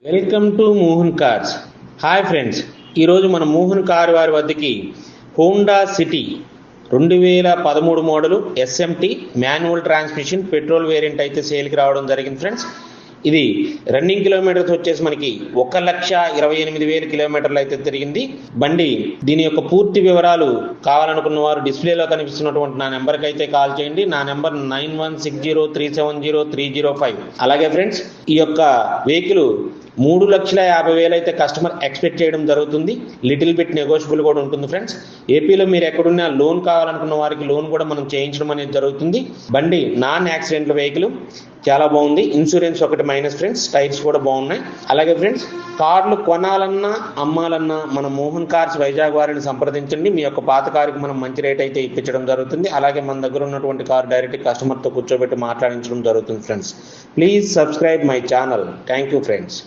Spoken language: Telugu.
Welcome to Mohan cars. Hi friends, ఈరోజు మన మోహన్ కార్ వారి వద్దకి Honda City 2013 model SMT manual transmission petrol variant అయితే సేల్కి రావడం జరిగింది ఫ్రెండ్స్. ఇది రన్నింగ్ కిలోమీటర్స్ వచ్చేసి మనకి 1,28,000 కిలోమీటర్లు అయితే తిరిగింది బండి. దీని యొక్క పూర్తి వివరాలు కావాలనుకున్న వారు డిస్ప్లేలో కనిపిస్తున్నటువంటి నా నెంబర్కి అయితే కాల్ చేయండి. నా నెంబర్ 9160370305. అలాగే ఫ్రెండ్స్, ఈ యొక్క వెహికల్ 3,50,000 అయితే కస్టమర్ ఎక్స్పెక్ట్ చేయడం జరుగుతుంది. లిటిల్ బిట్ నెగోషియబుల్ కూడా ఉంటుంది ఫ్రెండ్స్. ఏపీలో మీరు ఎక్కడున్నా లోన్ కావాలనుకున్న వారికి లోన్ కూడా మనం చేయించడం అనేది జరుగుతుంది. బండి నాన్ యాక్సిడెంట్ వెహికల్, చాలా బాగుంది. ఇన్సూరెన్స్ ఒకటి మైనస్ ఫ్రెండ్స్, టైర్స్ కూడా బాగున్నాయి. అలాగే ఫ్రెండ్స్, కార్లు కొనాలన్నా అమ్మాలన్నా మన మోహన్ కార్స్ వైజాగ్ వారిని సంప్రదించండి. మీ యొక్క పాత కారుకి మనం మంచి రేట్ అయితే ఇప్పించడం జరుగుతుంది. అలాగే మన దగ్గర ఉన్నటువంటి కారు డైరెక్ట్ కస్టమర్తో కూర్చోబెట్టి మాట్లాడించడం జరుగుతుంది friends. Please subscribe my channel. Thank you friends.